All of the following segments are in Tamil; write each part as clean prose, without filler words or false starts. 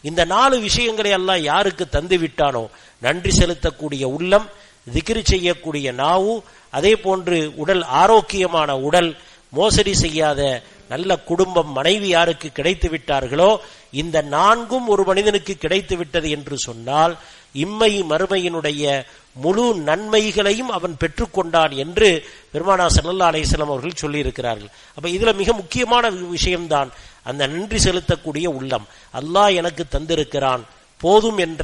இந்த 4 விஷயங்களை அல்லாஹ் யாருக்கு தந்து விட்டானோ, நன்றி செலுத்தக்கூடிய உள்ளம், திக்ர் செய்யக்கூடிய நாவு, அதே போன்று உடல் ஆரோக்கியமான உடல், மோசடி செய்யாத நல்ல குடும்பம், மனைவி யாருக்கு கிடைத்து விட்டார்களோ, இந்த 4ம் ஒரு மனிதனுக்கு கிடைத்து விட்டது என்று சொன்னால் இம்மை மறுமையினுடைய முழு நன்மைகளையும் அவன் பெற்றுக்கொண்டான் என்று பெருமானார் ஸல்லல்லாஹு அலைஹி வஸல்லம் அவர்கள் சொல்லி இருக்கிறார்கள். அப்ப இதுல மிக முக்கியமான விஷயம்தான் அந்த நன்றி செலுத்தக்கூடிய உள்ளம். அல்லாஹ் எனக்கு தந்திருக்கிறான் போதும் என்ற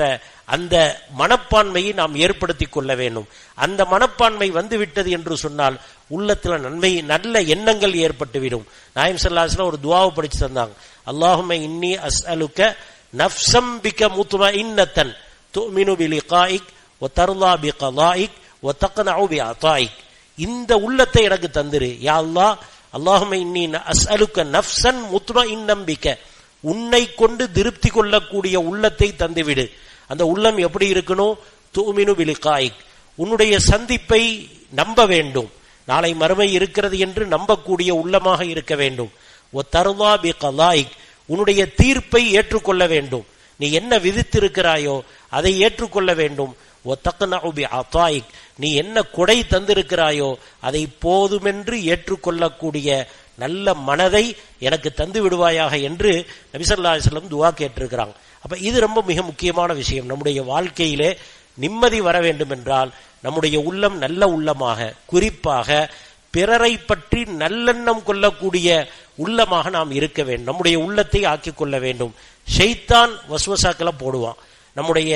அந்த மனப்பான்மையை நாம் ஏற்படுத்தி கொள்ள வேண்டும். அந்த மனப்பான்மை வந்துவிட்டது என்று சொன்னால் உள்ளத்துல நன்மை, நல்ல எண்ணங்கள் ஏற்பட்டுவிடும். நாயகம் ஸல்லல்லாஹு அலைஹி வஸல்லம் ஒரு துஆவை படிச்சு தந்தாங்க. அல்லாஹும்ம இன்னி அஸ்அலுக நஃப்ஸம் பிக முத்மஇன்னத்தன் துமினு பிலிகாயிக் வ தர்லா பிகலாயிக் வ தக்னஉ பிஅதாயிக். இந்த உள்ளத்தை எனக்கு தந்திரு யா அல்லாஹ். அல்லாஹும்ம இன்னி அஸ்அலுக நஃப்ஸன் முத்மஇன்னம் பிக, உன்னை கொண்டு திருப்தி கொள்ளக்கூடிய உள்ளத்தை தந்துவிடு. அந்த உள்ளம் எப்படி இருக்கணும்? துமினு பிலிகாயிக், உன்னுடைய சந்திப்பை நம்ப வேண்டும், நாளை மறுமை இருக்கிறது என்று நம்பக்கூடிய உள்ளமாக இருக்க வேண்டும். ஒ தர்லா பிகலாயிக், உன்னுடைய தீர்ப்பை ஏற்றுக்கொள்ள வேண்டும், நீ என்ன விதித்திருக்கிறாயோ அதை ஏற்றுக்கொள்ள வேண்டும். ஒ தக்னஉ பிஅதாயிக், நீ என்ன கொடை தந்திருக்கிறாயோ அதை போதுமென்று ஏற்றுக்கொள்ளக்கூடிய நல்ல மனதை எனக்கு தந்து விடுவாயாக என்று நபி ஸல்லல்லாஹு அலைஹி வஸல்லம் துஆ கேட்டிருக்கிறாங்க. அப்ப இது ரொம்ப மிக முக்கியமான விஷயம். நம்முடைய வாழ்க்கையிலே நிம்மதி வர வேண்டும் என்றால் நம்முடைய உள்ளம் நல்ல உள்ளமாக, குறிப்பாக பிறரை பற்றி நல்லெண்ணம் கொள்ளக்கூடிய உள்ளமாக நாம் இருக்க வேண்டும். நம்முடைய உள்ளத்தை ஆக்கிக் கொள்ள வேண்டும். ஷைத்தான் வஸ்வசாக்களை போடுவான். நம்முடைய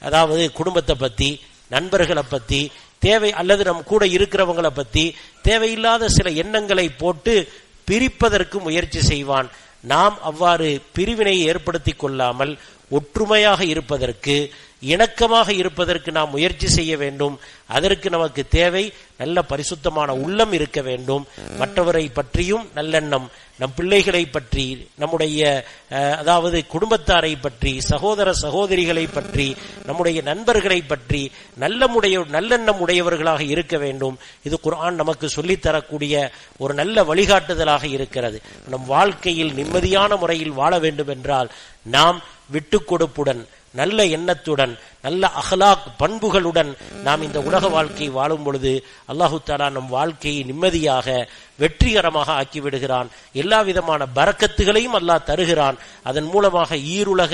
அதாவது குடும்பத்தை பத்தி, நண்பர்களை பத்தி, தேவை அல்லது நம் கூட இருக்கிறவங்களை பத்தி தேவையில்லாத சில எண்ணங்களை போட்டு பிரிப்பதற்கு முயற்சி செய்வான். நாம் அவ்வாறு பிரிவினை ஏற்படுத்தி கொள்ளாமல் ஒற்றுமையாக இருப்பதற்கு, இணக்கமாக இருப்பதற்கு நாம் முயற்சி செய்ய வேண்டும். அதற்கு நமக்கு தேவை நல்ல பரிசுத்தமான உள்ளம் இருக்க வேண்டும். மற்றவரை பற்றியும் நல்லெண்ணம், நம் பிள்ளைகளை பற்றி, நம்முடைய அதாவது குடும்பத்தாரை பற்றி, சகோதர சகோதரிகளை பற்றி, நம்முடைய நண்பர்களை பற்றி நல்லெண்ணம் உடையவர்களாக இருக்க வேண்டும். இது குர்ஆன் நமக்கு சொல்லித்தரக்கூடிய ஒரு நல்ல வழிகாட்டுதலாக இருக்கிறது. நம் வாழ்க்கையில் நிம்மதியான முறையில் வாழ வேண்டும் என்றால் நாம் விட்டுக் கொடுப்புடன், நல்ல எண்ணத்துடன், நல்ல அஹ்லாக் பண்புகளுடன் நாம் இந்த உலக வாழ்க்கை வாழும் பொழுது அல்லாஹு தஆலா நம் வாழ்க்கையை நிம்மதியாக வெற்றிகரமாக ஆக்கிவிடுகிறான். எல்லா விதமான பரக்கத்துகளையும் அல்லாஹ் தருகிறான். அதன் மூலமாக ஈருலக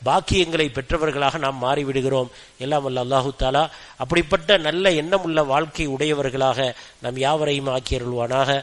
பாக்கியங்களை பெற்றவர்களாக நாம் மாறிவிடுகிறோம். எல்லாம் வல்ல அல்லாஹு தஆலா அப்படிப்பட்ட நல்ல எண்ணம் உள்ள வாழ்க்கை உடையவர்களாக நம் யாவரையும் ஆக்கியருள்வானாக.